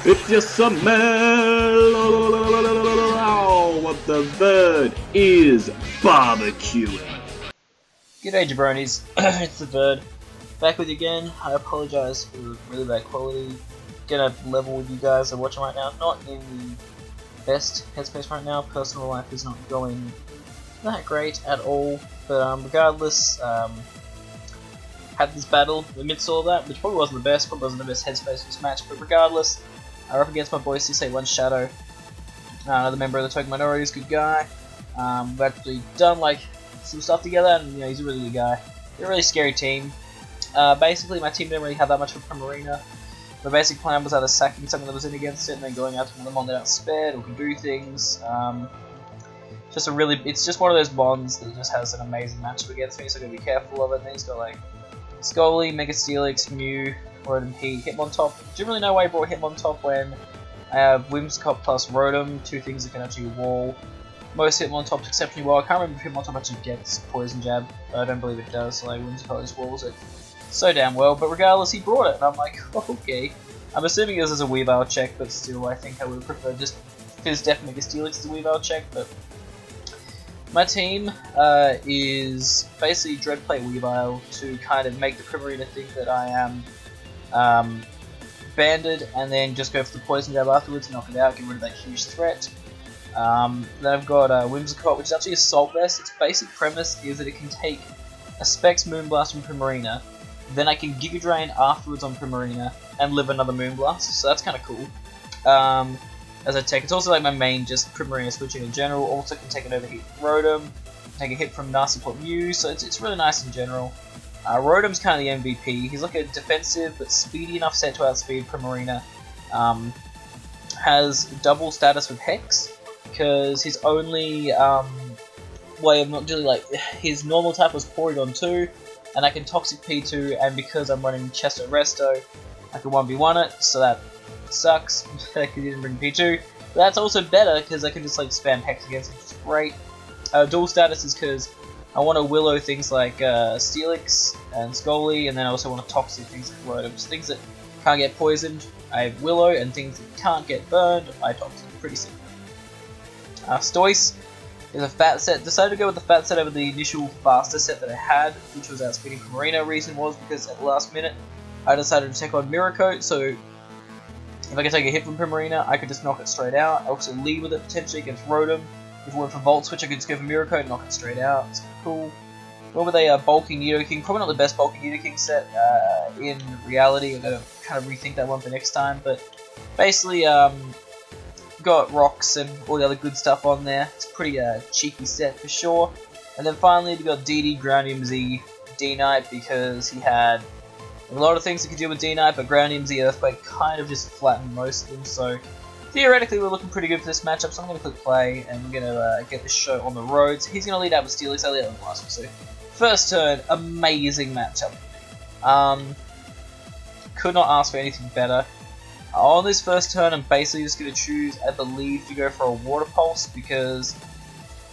If you smell what the Verd is barbecuing. G'day jabronis, it's TheVerd, back with you again. I apologise for really bad quality. Gonna level with you guys are watching right now. Not in the best headspace right now. Personal life is not going that great at all. But regardless, had this battle amidst all that, which probably wasn't the best. Probably wasn't the best headspace for this match. But regardless, I'm up against my boy 681 Shadow, another member of the Token Minorities, good guy. We've actually done like some stuff together, and you know he's a really good guy. They're a really scary team. Basically, my team didn't really have that much of a Primarina. The basic plan was either sacking someone that was in against it and then going out to another mon that outspared or can do things. It's just one of those mons that just has an amazing matchup against me, so I'm gonna be careful of it. And then he's got like Scully, Mega Steelix, Mew, Rotom P, Hitmontop. Didn't really know why he brought Hitmontop when I have Whimsicott plus Rotom, two things that can actually wall most Hitmontops exceptionally well. I can't remember if Hitmontop actually gets Poison Jab, but I don't believe it does, so like Whimsicott just walls it so damn well. But regardless, he brought it, and I'm like, oh, okay. I'm assuming this is a Weavile check, but still, I think I would have preferred just Fizz-Def Mega Steelix as a Weavile check, but my team is basically Dreadplate Weavile to kind of make the Primarina think that I am banded, and then just go for the Poison Jab afterwards, knock it out, get rid of that huge threat. Then I've got Whimsicott, which is actually Assault Vest. Its basic premise is that it can take a Specs Moonblast from Primarina, then I can Giga Drain afterwards on Primarina, and live another Moonblast, so that's kind of cool. As I take, it's also like my main just Primarina switching in general. Also can take an overheat Rotom, take a hit from Nasty Plot Mew, so it's really nice in general. Rotom's kind of the MVP. He's like a defensive but speedy enough set to outspeed Primarina. Has double status with Hex, because his only way of not doing like his normal type was Porygon 2, and I can Toxic P2, and because I'm running Chesto Resto, I can 1v1 it, so that sucks because he didn't bring P2. But that's also better because I can just like spam Hex against him, which is great. Dual status is because I want to Willow things like Steelix and Scully, and then I also want to Toxic things like Rotom. So things that can't get poisoned, I Willow, and things that can't get burned, I Toxic. Pretty simple. Stoice is a fat set. Decided to go with the fat set over the initial faster set that I had, which was outspeeding Primarina. Reason was because at the last minute I decided to take on Mirror Coat, so if I could take a hit from Primarina, I could just knock it straight out. I also lead with it potentially against Rotom. If it went for Volt Switch, I could just go for Mirror Coat and knock it straight out. It's cool. Went with a bulking Nidoking, probably not the best bulking Nidoking set in reality. I'm going to kind of rethink that one for next time, but basically got Rocks and all the other good stuff on there. It's a pretty cheeky set for sure. And then finally we got DD, Groundium Z, D-Knight, because he had a lot of things that could do with D-Knight, but Groundium Z Earthquake kind of just flattened most of them, so theoretically we're looking pretty good for this matchup, so I'm going to click play, and we're going to get this show on the road. So he's going to lead out with Steelix, I lead out with Blastoise. So first turn, amazing matchup. Could not ask for anything better. On this first turn, I'm basically just going to choose, I believe, to go for a Water Pulse, because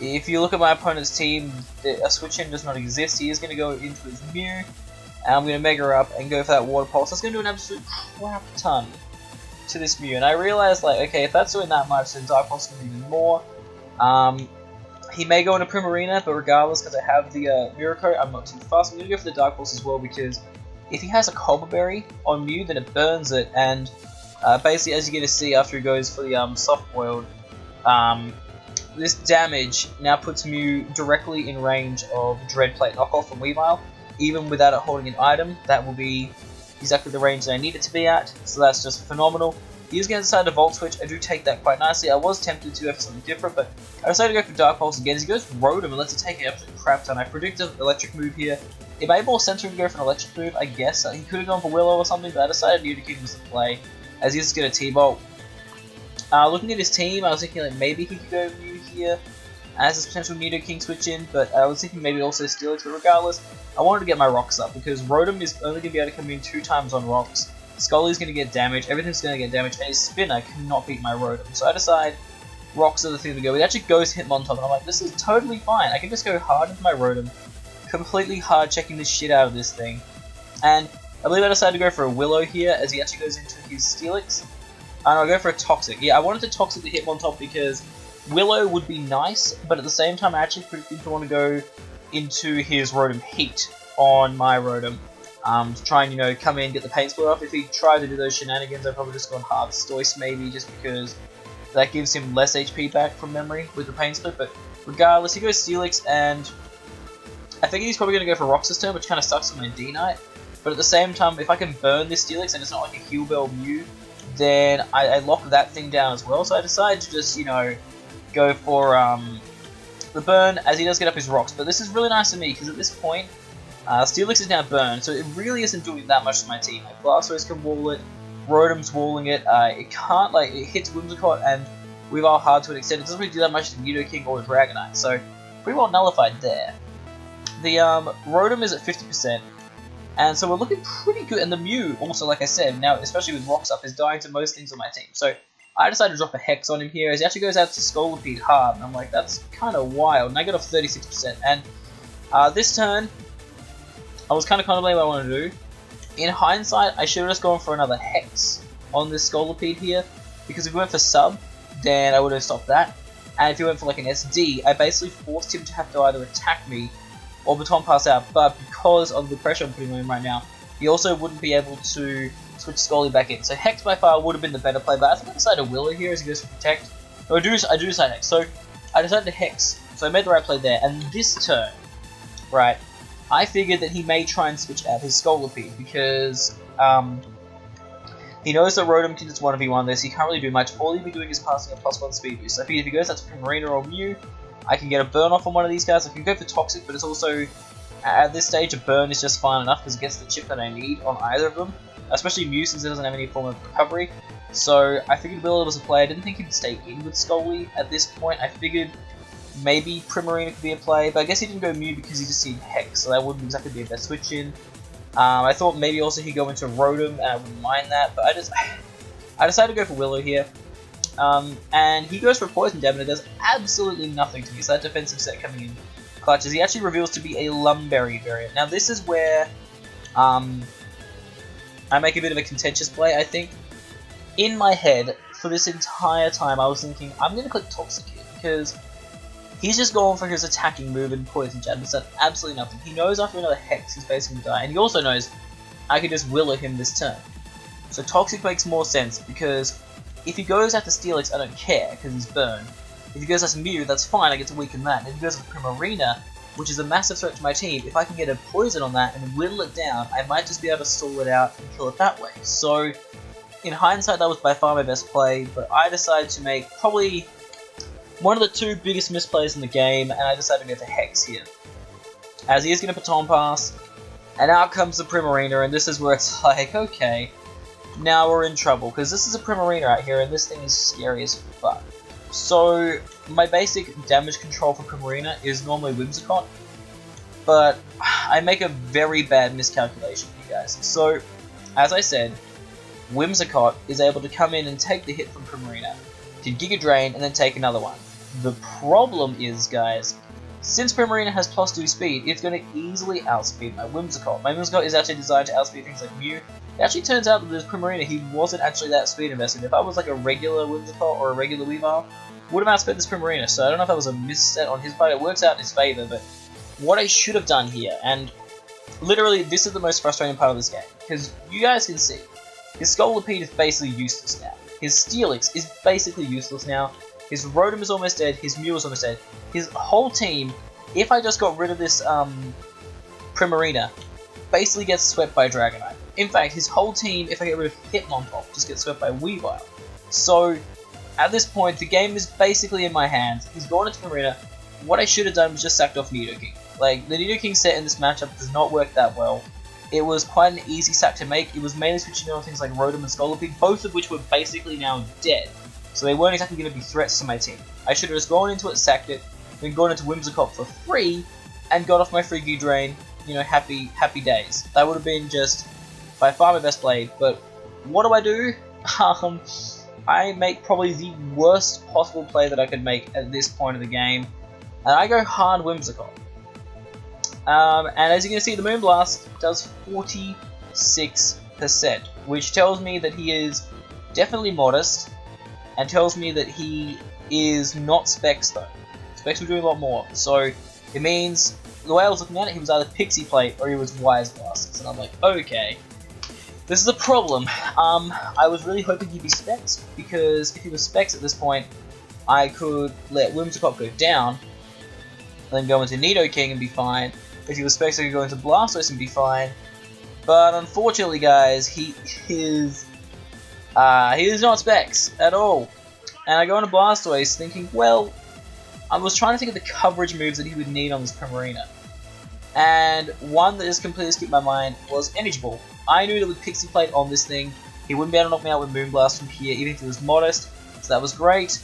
if you look at my opponent's team, a switch-in does not exist. He is going to go into his Mew, and I'm going to Mega Up and go for that Water Pulse. That's going to do an absolute crap ton to this Mew, and I realized, like, okay, if that's doing that much, then Dark Pulse is going to do even more. He may go into Primarina, but regardless, because I have the Mirror Coat, I'm not too fast. I'm going to go for the Dark Pulse as well, because if he has a Cobble Berry on Mew, then it burns it, and basically, as you're going to see after he goes for the Soft Boiled, this damage now puts Mew directly in range of Dreadplate knockoff from Weavile. Even without it holding an item, that will be exactly the range that I need it to be at, so that's just phenomenal. He is going to decide to Volt Switch. I do take that quite nicely. I was tempted to go for something different, but I decided to go for Dark Pulse again. As he goes for Rotom and lets it take an absolute crap ton. I predict an electric move here. It made more sense for him to go for an electric move, I guess. He could have gone for Willow or something, but I decided Nidoking was the play, as he's just going to T-Bolt. Looking at his team, I was thinking like maybe he could go Mew here as his potential Nidoking switch in, but I was thinking maybe also Steelix, but regardless, I wanted to get my Rocks up, because Rotom is only going to be able to come in 2 times on Rocks. Scully's going to get damage, everything's going to get damage, and his Spinner cannot beat my Rotom. So I decide Rocks are the thing to go with. It actually goes Hitmontop, and I'm like, this is totally fine. I can just go hard with my Rotom, completely hard checking the shit out of this thing. And I believe I decided to go for a Willow here, as he actually goes into his Steelix. And I'll go for a Toxic. Yeah, I wanted the Toxic to hit on top because Willow would be nice, but at the same time I actually predicted to want to go into his Rotom Heat on my Rotom. To try and, you know, come in, get the pain split off. If he tried to do those shenanigans, I'd probably just go on hard Stoice maybe, just because that gives him less HP back from memory with the pain split. But regardless, he goes Steelix, and I think he's probably going to go for Rocks this turn, which kind of sucks for my D-Knight. But at the same time, if I can burn this Steelix and it's not like a Heal Bell Mew, then I lock that thing down as well. So I decided to just, you know, go for the burn as he does get up his Rocks. But this is really nice to me because at this point, Steelix is now burned, so it really isn't doing that much to my team. Like, Blastoise can wall it, Rotom's walling it, it can't, like, it hits Whimsicott and Weavile hard to an extent. It doesn't really do that much to Nidoking or Dragonite, so pretty well nullified there. The Rotom is at 50%, and so we're looking pretty good, and the Mew, also, like I said, now, especially with Rocks up, is dying to most things on my team. So I decided to drop a Hex on him here, as he actually goes out to Scolipede hard, and I'm like, that's kind of wild, and I got off 36%, and this turn, I was kind of contemplating what I want to do. In hindsight, I should have just gone for another Hex on this Scolipede here, because if we went for Sub, then I would have stopped that. And if he went for like an SD, I basically forced him to have to either attack me or Baton Pass out, but because of the pressure I'm putting on him right now, he also wouldn't be able to switch Scully back in. So Hex by far would have been the better play, but I think I decided to Willow here as he goes for Protect. No, I do decide Hex, so I decided to Hex, so I made the right play there, and this turn, right, I figured that he may try and switch out his Scolipede because he knows that Rotom can just 1v1 this, he can't really do much. All he'll be doing is passing a +1 speed boost. So I figured if he goes out to Primarina or Mew, I can get a burn off on one of these guys. I can go for Toxic, but it's also, at this stage, a burn is just fine enough because it gets the chip that I need on either of them, especially Mew since it doesn't have any form of recovery. So I figured Willow was a play. I didn't think he'd stay in with Scully at this point. I figured maybe Primarina could be a play, but I guess he didn't go Mew because he just seen Hex, so that wouldn't exactly be a best switch in. I thought maybe also he'd go into Rotom, and I wouldn't mind that, but I decided to go for Willow here. And he goes for Poison Jab, and it does absolutely nothing to me, so that defensive set coming in clutches. He actually reveals to be a Lumberry variant. Now this is where I make a bit of a contentious play, I think. In my head, for this entire time, I was thinking, I'm going to click Toxic here, because he's just going for his attacking move and Poison Jab. It's done absolutely nothing. He knows after another Hex he's basically going to die, and he also knows I can just Willow him this turn. So Toxic makes more sense, because if he goes after Steelix, I don't care, because he's burned. If he goes after Mew, that's fine, I get to weaken that. And if he goes after Primarina, which is a massive threat to my team, if I can get a Poison on that and whittle it down, I might just be able to stall it out and kill it that way. So, in hindsight, that was by far my best play, but I decided to make probably one of the two biggest misplays in the game, and I decided to go for Hex here. As he is going to Baton Pass, and out comes the Primarina, and this is where it's like, okay, now we're in trouble, because this is a Primarina out here, and this thing is scary as fuck. So, my basic damage control for Primarina is normally Whimsicott, but I make a very bad miscalculation here, guys. So, as I said, Whimsicott is able to come in and take the hit from Primarina, to Giga Drain, and then take another one. The problem is, guys, since Primarina has +2 speed, it's going to easily outspeed my Whimsicott. My Whimsicott is actually designed to outspeed things like Mew. It actually turns out that this Primarina, he wasn't actually that speed invested. If I was like a regular Whimsicott or a regular Weavile, would have outsped this Primarina, so I don't know if that was a misset on his part. It works out in his favour, but what I should have done here, and literally this is the most frustrating part of this game, because you guys can see, his Scolipede is basically useless now. His Steelix is basically useless now. His Rotom is almost dead, his Mew is almost dead. His whole team, if I just got rid of this Primarina, basically gets swept by Dragonite. In fact, his whole team, if I get rid of Hitmontop, just gets swept by Weavile. So, at this point, the game is basically in my hands. He's gone into Primarina. What I should have done was just sacked off Nidoking. Like, the Nidoking set in this matchup does not work that well. It was quite an easy sack to make. It was mainly switching on things like Rotom and Scolipede, both of which were basically now dead. So they weren't exactly going to be threats to my team. I should have just gone into it, sacked it, then gone into Whimsicott for free, and got off my free Giga Drain, you know, happy days. That would have been just by far my best play, but what do? I make probably the worst possible play that I could make at this point of the game, and I go hard Whimsicott. And as you can see, the Moonblast does 46%, which tells me that he is definitely modest, and tells me that he is not Specs though. Specs were doing a lot more, so it means the way I was looking at it, he was either Pixie Plate or he was Wise Blasters, and I'm like, okay, this is a problem. I was really hoping he'd be Specs, because if he was Specs at this point, I could let Whimsicott go down, then go into Nidoking and be fine. If he was Specs, I could go into Blastoise and be fine. But unfortunately, guys, he is not Specs at all. And I go into Blastoise thinking, well, I was trying to think of the coverage moves that he would need on this Primarina. And one that just completely skipped my mind was Energy Ball. I knew that with Pixie Plate on this thing, he wouldn't be able to knock me out with Moonblast from here, even if he was modest, so that was great.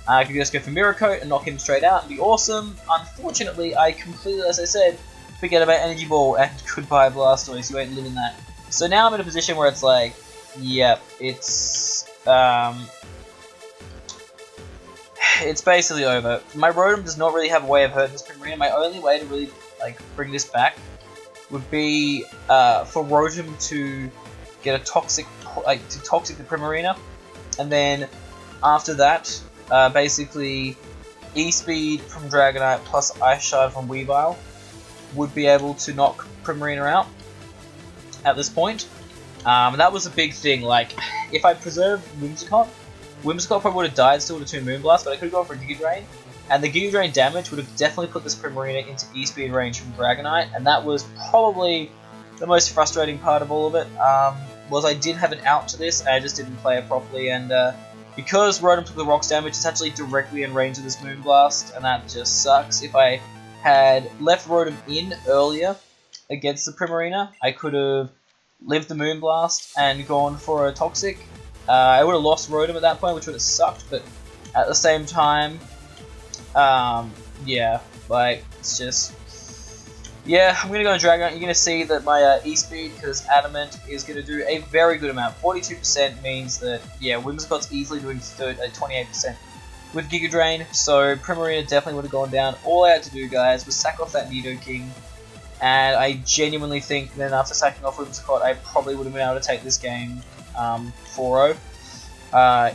I could just go for Mirror Coat and knock him straight out and be awesome. Unfortunately, I completely, as I said, forget about Energy Ball and goodbye Blastoise, you ain't living that. So now I'm in a position where it's like, yep, it's basically over. My Rotom does not really have a way of hurting this Primarina. My only way to really bring this back would be for Rotom to get a toxic, to toxic the Primarina, and then after that, basically E-Speed from Dragonite plus Ice Shard from Weavile would be able to knock Primarina out at this point. That was a big thing. Like, if I preserved Whimsicott probably would have died still to 2 Moonblast, but I could have gone for a Giga Drain, and the Giga Drain damage would have definitely put this Primarina into E-Speed range from Dragonite, and that was probably the most frustrating part of all of it, was I did have an out to this, and I just didn't play it properly, and because Rotom took the Rocks damage, it's actually directly in range of this Moonblast, and that just sucks. If I had left Rotom in earlier against the Primarina, I could have lived the Moonblast and gone for a Toxic. I would have lost Rotom at that point, which would have sucked, but at the same time, yeah, it's just, yeah, I'm going to go on Dragonite. You're going to see that my E-Speed, because Adamant, is going to do a very good amount. 42% means that, yeah, Whimsicott's easily doing 28% with Giga Drain, so Primarina definitely would have gone down. All I had to do, guys, was sack off that Nidoking, and I genuinely think that after sacking off Whimsicott, I probably would have been able to take this game 4-0.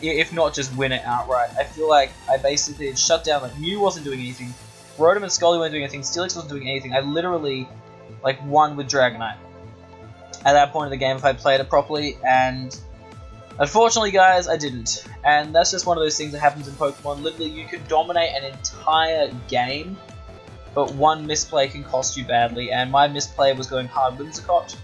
If not just win it outright. I feel like I basically had shut down, Mew wasn't doing anything, Rotom and Scully weren't doing anything, Steelix wasn't doing anything. I literally won with Dragonite at that point in the game if I played it properly, and unfortunately, guys, I didn't. And that's just one of those things that happens in Pokemon. Literally, you can dominate an entire game, but one misplay can cost you badly, and my misplay was going hard Whimsicott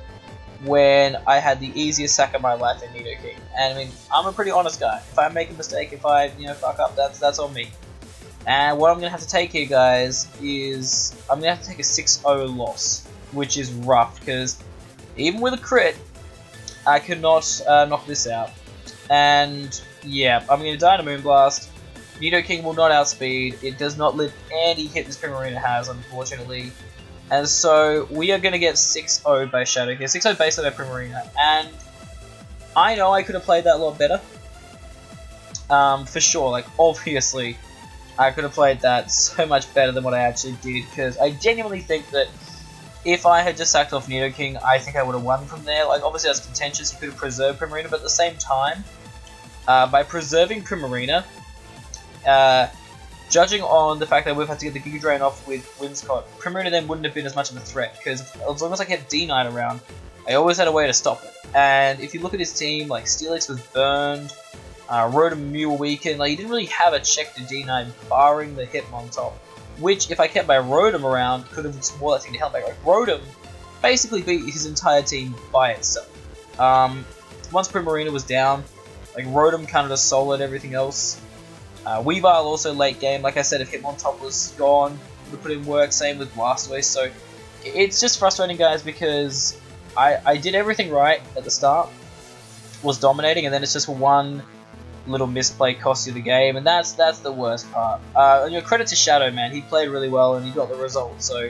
when I had the easiest sack of my life in Nidoking. And I mean, I'm a pretty honest guy. If I make a mistake, if I fuck up, that's on me. And what I'm gonna have to take here, guys, is I'm gonna have to take a 6-0 loss, which is rough because even with a crit, I cannot knock this out. And yeah, I'm gonna die in a Moonblast. Nidoking will not outspeed. It does not live any hit this Primarina has, unfortunately. And so we are going to get 6-0 base Shadow here, 6-0 base Shadow Primarina, and I know I could have played that a lot better, for sure, obviously, I could have played that so much better than what I actually did, because I genuinely think that if I had just sacked off Nidoking, I think I would have won from there. Obviously that's contentious, you could have preserved Primarina, but at the same time, by preserving Primarina, judging on the fact that we've had to get the Giga Drain off with Whimsicott, Primarina then wouldn't have been as much of a threat, because as long as I kept D-Knight around, I always had a way to stop it. And if you look at his team, Steelix was burned, Rotom Mew were weakened, he didn't really have a check to D-Knight barring the Hitmontop, which if I kept my Rotom around, could have more that thing to help back. Rotom basically beat his entire team by itself. Once Primarina was down, Rotom kind of just soloed everything else. Weavile also late game, like I said, if Hitmontop was gone, would have put in work, same with Blastoise, so it's just frustrating, guys, because I did everything right at the start, was dominating, and then it's just one little misplay cost you the game, and that's the worst part. Credit to Shadow, man, he played really well and he got the result, so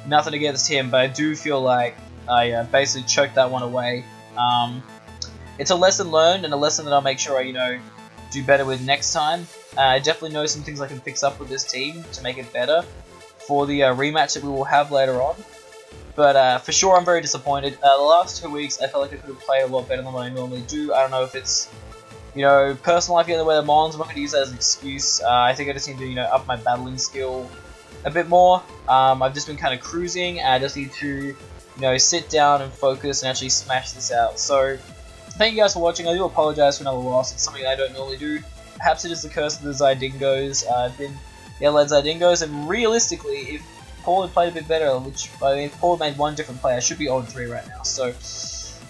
nothing against him, but I do feel like I basically choked that one away. It's a lesson learned, and a lesson that I'll make sure I, do better with next time. I definitely know some things I can fix up with this team to make it better for the rematch that we will have later on. But for sure, I'm very disappointed. The last 2 weeks, I felt like I could have played a lot better than what I normally do. I don't know if it's personal life getting in the way of Mons. I'm not going to use that as an excuse. I think I just need to, up my battling skill a bit more. I've just been kind of cruising, and I just need to, sit down and focus and actually smash this out. So, thank you guys for watching. I do apologize for another loss. It's something I don't normally do. Perhaps it is the curse of the Zydingos. I've been yellow at Zydingos, and realistically, if Paul had played a bit better, which, if Paul made one different play, I should be 0-3 right now. So,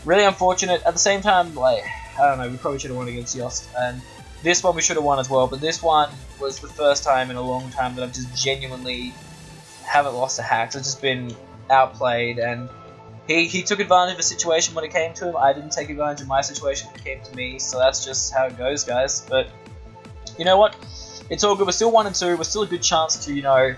really unfortunate. At the same time, I don't know, we probably should have won against Yost, and this one we should have won as well, but this one was the first time in a long time that I've just genuinely haven't lost a hack. I've just been outplayed, and he took advantage of a situation when it came to him. I didn't take advantage of my situation when it came to me, so that's just how it goes, guys. But, you know what? It's all good. We're still 1-2. We're still a good chance to,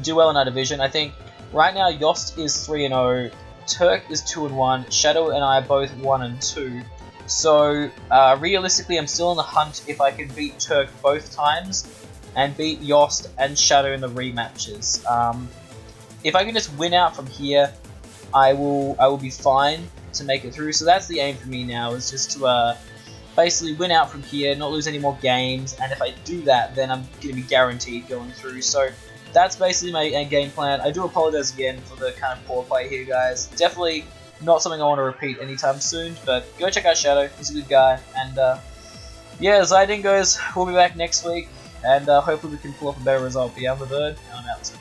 do well in our division. I think right now Yost is 3-0, Turk is 2-1, Shadow and I are both 1-2. So realistically, I'm still in the hunt if I can beat Turk both times and beat Yost and Shadow in the rematches. If I can just win out from here, I will be fine to make it through. So that's the aim for me now, is just to basically win out from here, not lose any more games, and if I do that, then I'm going to be guaranteed going through. So that's basically my game plan. I do apologize again for the kind of poor play here, guys. Definitely not something I want to repeat anytime soon, but go check out Shadow. He's a good guy. And yeah, Zydingos will be back next week, and hopefully we can pull off a better result. But yeah, I'm TheVerd, and I'm out.